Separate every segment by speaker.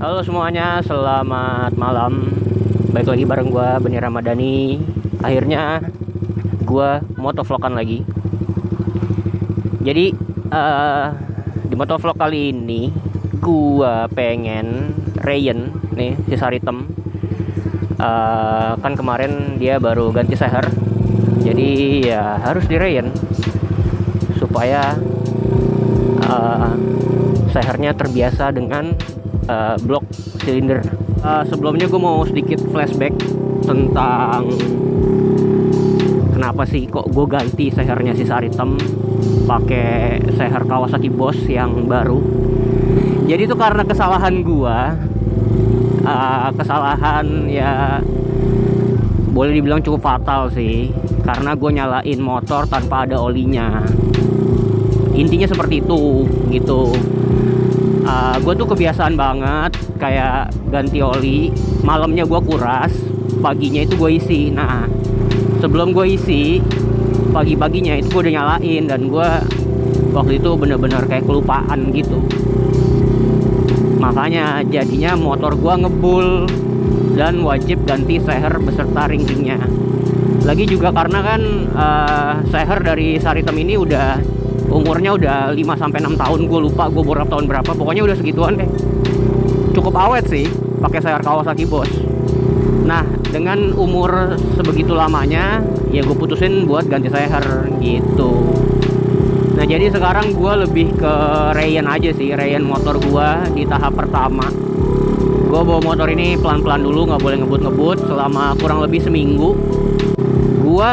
Speaker 1: Halo semuanya, selamat malam. Baik lagi bareng gue, Beni Ramadhani. Akhirnya gue motovlogan lagi. Jadi di motovlog kali ini gue pengen Ryan nih, si Saritem. Kan kemarin dia baru ganti seher, jadi ya harus di Ryan supaya sehernya terbiasa dengan blok silinder. Sebelumnya gue mau sedikit flashback tentang kenapa sih kok gue ganti sehernya si Saritem pakai seher Kawasaki Boss yang baru. Jadi itu karena kesalahan gue, kesalahan ya boleh dibilang cukup fatal sih, karena gue nyalain motor tanpa ada olinya. Intinya seperti itu gitu. Gue tuh kebiasaan banget kayak ganti oli, malamnya gue kuras, paginya itu gue isi. Nah sebelum gue isi, pagi-paginya itu gue udah nyalain, dan gue waktu itu bener-bener kayak kelupaan gitu. Makanya jadinya motor gue ngebul dan wajib ganti seher beserta ring-ringnya. Lagi juga karena kan seher dari Saritem ini udah umurnya udah 5-6 tahun, gue lupa gue berapa tahun berapa, pokoknya udah segituan deh. Cukup awet sih pakai seher Kawasaki Boss. Nah dengan umur sebegitu lamanya ya gue putusin buat ganti seher gitu. Nah jadi sekarang gue lebih ke Ryan aja sih, Ryan motor gue di tahap pertama. Gue bawa motor ini pelan-pelan dulu, nggak boleh ngebut-ngebut selama kurang lebih seminggu. Gue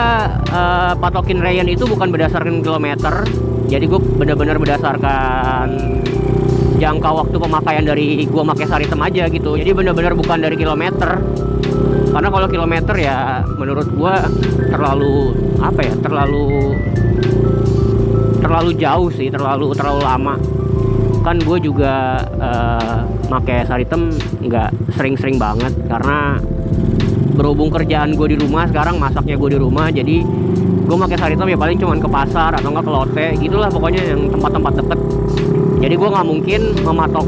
Speaker 1: patokin Ryan itu bukan berdasarkan kilometer, jadi gue bener-bener berdasarkan jangka waktu pemakaian dari gue pakai Saritem aja gitu. Jadi bener-bener bukan dari kilometer, karena kalau kilometer ya menurut gue terlalu apa ya, terlalu jauh sih, terlalu lama. Kan gue juga pakai Saritem nggak sering-sering banget, karena berhubung kerjaan gue di rumah sekarang, masaknya gue di rumah, jadi gue pakai Saritem ya paling cuman ke pasar atau nggak ke lote gitulah, pokoknya yang tempat-tempat deket. Jadi gue nggak mungkin mematok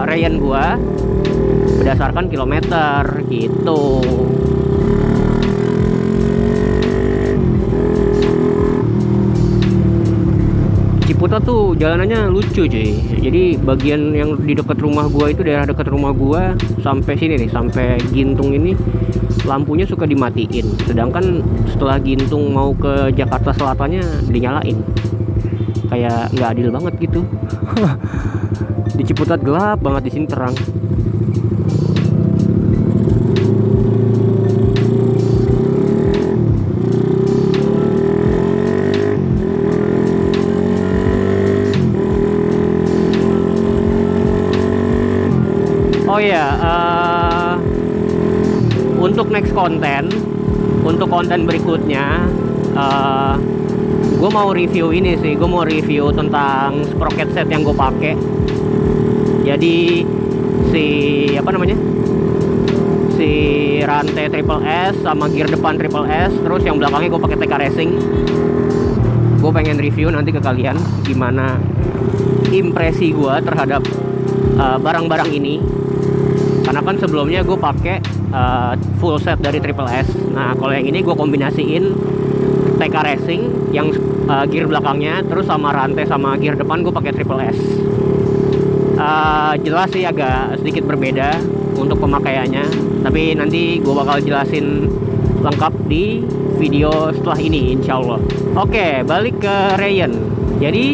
Speaker 1: Ryan gue berdasarkan kilometer gitu. Ciputat tuh jalanannya lucu cuy. Jadi bagian yang di dekat rumah gua itu, daerah dekat rumah gua sampai sini nih, sampai Gintung ini lampunya suka dimatiin. Sedangkan setelah Gintung mau ke Jakarta Selatannya dinyalain. Kayak nggak adil banget gitu. Di Ciputat gelap banget, di sini terang. Oh iya, untuk next konten, untuk konten berikutnya, gue mau review ini sih. Gue mau review tentang sprocket set yang gue pakai. Jadi si rantai Triple S sama gear depan Triple S, terus yang belakangnya gue pakai TK Racing. Gue pengen review nanti ke kalian gimana impresi gue terhadap barang-barang ini. Karena kan sebelumnya gue pakai full set dari Triple S. Nah kalau yang ini gue kombinasiin TK Racing yang gear belakangnya, terus sama rantai sama gear depan gue pakai Triple S. Jelas sih agak sedikit berbeda untuk pemakaiannya, tapi nanti gue bakal jelasin lengkap di video setelah ini insya Allah. Oke, balik ke Ryan. Jadi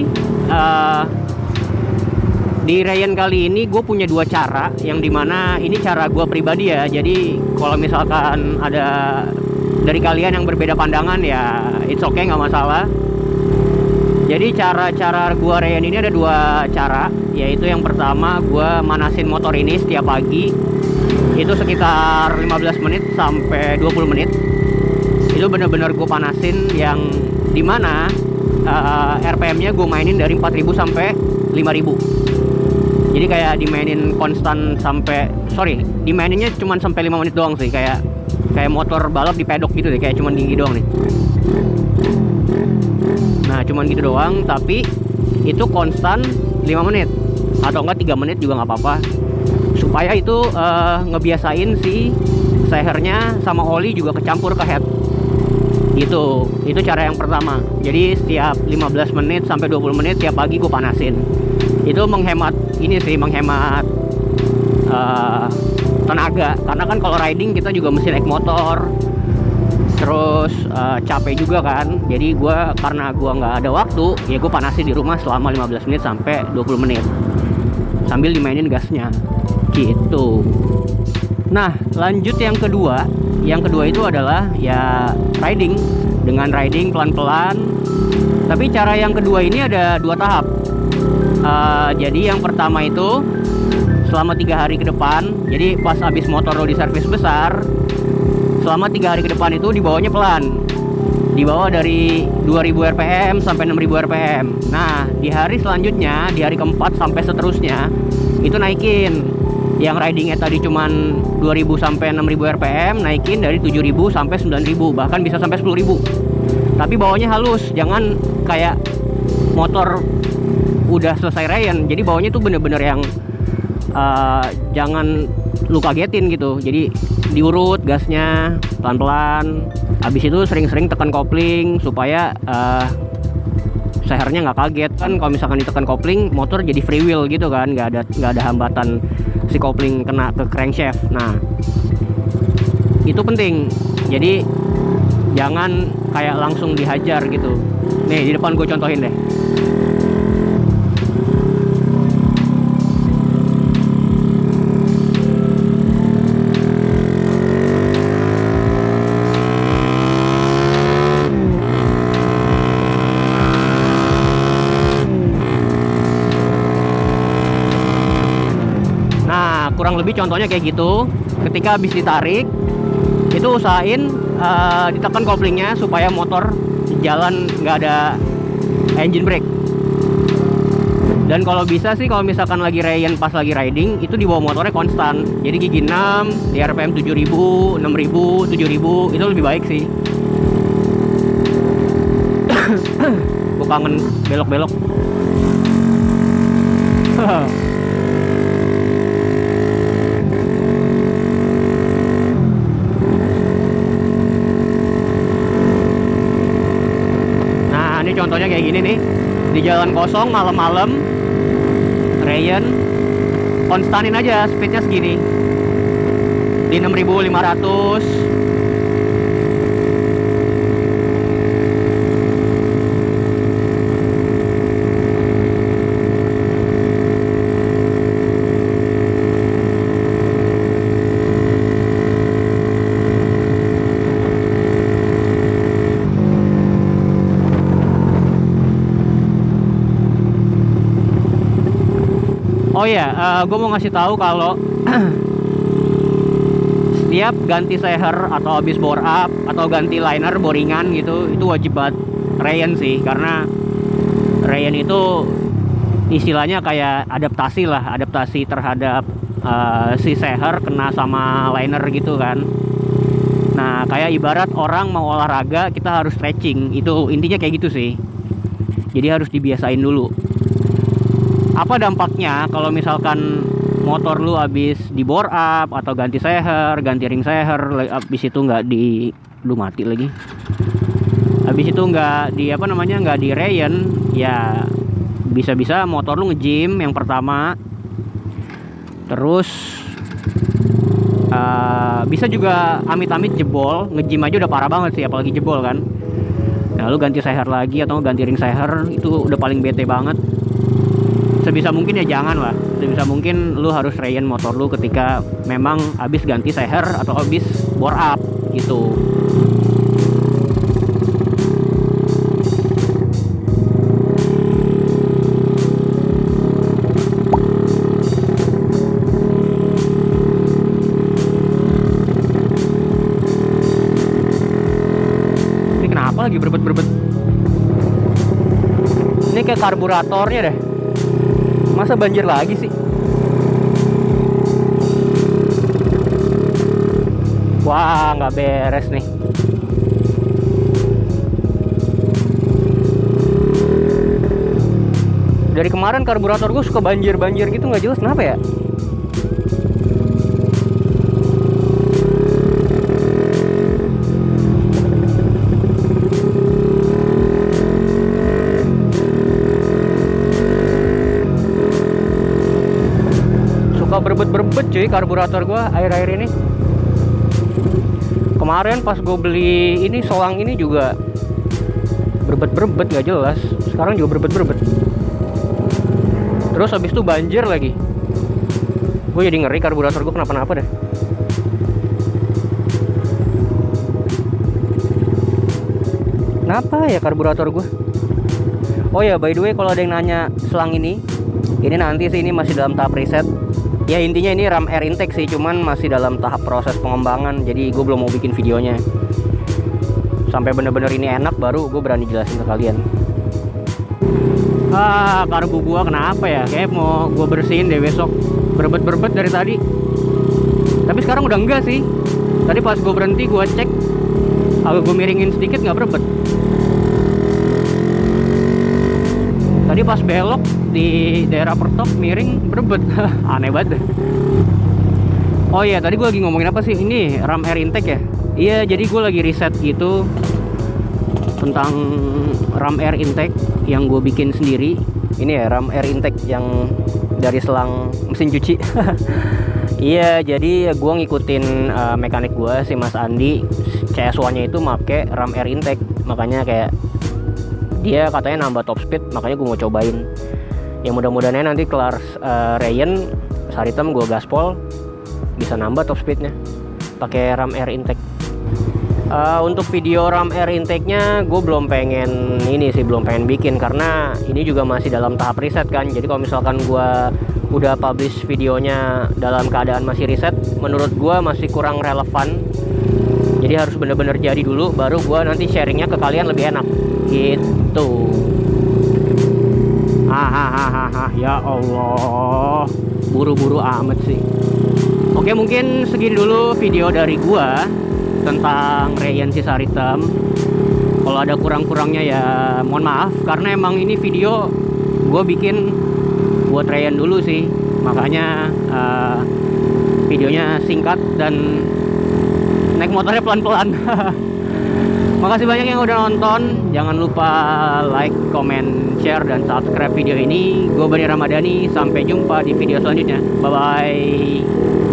Speaker 1: di Ryan kali ini gue punya dua cara, yang dimana ini cara gue pribadi ya. Jadi kalau misalkan ada dari kalian yang berbeda pandangan ya it's okay, nggak masalah. Jadi cara gue Ryan ini ada dua cara, yaitu yang pertama gue manasin motor ini setiap pagi. Itu sekitar 15 menit sampai 20 menit. Itu bener-bener gue panasin, yang dimana RPM-nya gue mainin dari 4000 sampai 5000. Jadi kayak dimainin konstan dimaininnya cuman sampai 5 menit doang sih, kayak motor balap di pedok gitu deh, kayak cuman tinggi doang nih. Nah cuman gitu doang, tapi itu konstan 5 menit atau enggak 3 menit juga nggak apa-apa. supaya itu ngebiasain si sehernya sama oli juga kecampur ke head gitu. Itu cara yang pertama. Jadi setiap 15 menit sampai 20 menit tiap pagi gue panasin. Itu menghemat ini sih, menghemat tenaga, karena kan kalau riding kita juga mesti naik motor, terus capek juga kan. Jadi karena gue nggak ada waktu, ya gue panasin di rumah selama 15 menit sampai 20 menit sambil dimainin gasnya gitu. Nah, lanjut yang kedua. Yang kedua itu adalah ya riding, dengan riding pelan-pelan. Tapi cara yang kedua ini ada 2 tahap. Jadi yang pertama itu selama 3 hari ke depan. Jadi pas habis motor lo di servis besar, selama 3 hari ke depan itu dibawanya pelan. Dibawa dari 2000 rpm sampai 6000 rpm. Nah, di hari selanjutnya, di hari keempat sampai seterusnya, itu naikin. Yang ridingnya tadi cuman 2000 sampai 6000 rpm, naikin dari 7000 sampai 9000, bahkan bisa sampai 10000. Tapi bawanya halus, jangan kayak motor udah selesai rayan. Jadi bawanya tuh bener-bener yang jangan lu kagetin gitu. Jadi diurut gasnya pelan-pelan. Habis itu sering-sering tekan kopling supaya sehernya nggak kaget kan. Kalau misalkan ditekan kopling, motor jadi free wheel gitu kan, nggak ada hambatan si kopling kena ke crankshaft. Nah, itu penting. Jadi jangan kayak langsung dihajar gitu. Nih di depan gue contohin deh. Kurang lebih contohnya kayak gitu. Ketika habis ditarik, itu usahain ditekan koplingnya supaya motor jalan nggak ada engine brake. Dan kalau bisa sih, kalau misalkan lagi rayan pas lagi riding, itu dibawa motornya konstan. Jadi gigi 6, di RPM 7000, 6000, 7000, itu lebih baik sih. Gue kangen belok-belok. Ini contohnya kayak gini nih, di jalan kosong malam-malam rayan, konstanin aja speednya segini di 6500. Oh iya, gue mau ngasih tahu kalau setiap ganti seher atau habis bore up atau ganti liner boringan gitu, itu wajib banget rayan sih, karena rayan itu istilahnya kayak adaptasi lah, adaptasi terhadap si seher kena sama liner gitu kan. Nah, kayak ibarat orang mau olahraga, kita harus stretching, itu intinya kayak gitu sih. Jadi harus dibiasain dulu. Apa dampaknya kalau misalkan motor lu habis di bore up atau ganti seher, ganti ring seher, habis itu nggak di, lu mati lagi. Habis itu nggak di nggak di rayan, ya bisa-bisa motor lu nge-gym yang pertama. Terus bisa juga amit-amit jebol, nge-gym aja udah parah banget sih, apalagi jebol kan. Nah, lu ganti seher lagi atau ganti ring seher, itu udah paling bete banget. Sebisa mungkin ya jangan lah. Sebisa mungkin lu harus rayan motor lu ketika memang habis ganti seher atau habis bore up gitu. Ini kenapa lagi berbet-berbet? Ini kayak karburatornya deh. Masa banjir lagi sih? Wah, nggak beres nih. Dari kemarin karburator gue suka banjir-banjir gitu, nggak jelas kenapa ya. berbet-berbet cuy karburator gua akhir-akhir ini. Kemarin pas gue beli ini solang ini juga berbet-berbet gak jelas. Sekarang juga berbet-berbet. Terus habis itu banjir lagi. Gue jadi ngeri karburator gue kenapa-napa deh. Kenapa ya karburator gue? Oh ya, by the way, kalau ada yang nanya selang ini nanti sih ini masih dalam tahap riset. Ya intinya ini ram air intake sih, cuman masih dalam tahap proses pengembangan. Jadi gue belum mau bikin videonya. Sampai bener-bener ini enak baru gue berani jelasin ke kalian. Karbu gua kenapa ya? Kayak mau gue bersihin deh besok. Berbet-berbet dari tadi. Tapi sekarang udah enggak sih. Tadi pas gue berhenti gue cek, agak gue miringin sedikit nggak berbet. Tadi pas belok di daerah Pertop miring berbet. Aneh banget. Oh iya, tadi gue lagi ngomongin apa sih? Ini ram air intake ya? Iya, jadi gue lagi riset gitu tentang ram air intake yang gue bikin sendiri. Ini ya ram air intake yang dari selang mesin cuci. Iya, jadi gue ngikutin mekanik gue si Mas Andi. CS1-nya itu make ram air intake, makanya kayak dia katanya nambah top speed, makanya gue mau cobain. Yang mudah-mudahan nanti kelar Rayen Saritem gue gaspol bisa nambah top speednya pakai ram air intake. Untuk video ram air intake-nya gue belum pengen bikin karena ini juga masih dalam tahap riset kan. Jadi kalau misalkan gue udah publish videonya dalam keadaan masih riset, menurut gue masih kurang relevan. Jadi harus bener-bener jadi dulu, baru gue nanti sharingnya ke kalian lebih enak gitu. Ya Allah, buru-buru amat sih. Oke, mungkin segini dulu video dari gue tentang Rayen si Saritem. Kalau ada kurang-kurangnya ya mohon maaf, karena emang ini video gue bikin buat Rayen dulu sih, makanya videonya singkat dan naik motornya pelan-pelan. Makasih banyak yang udah nonton. Jangan lupa like, comment, share, dan subscribe video ini. Gue Bani Ramadhani. Sampai jumpa di video selanjutnya. Bye-bye.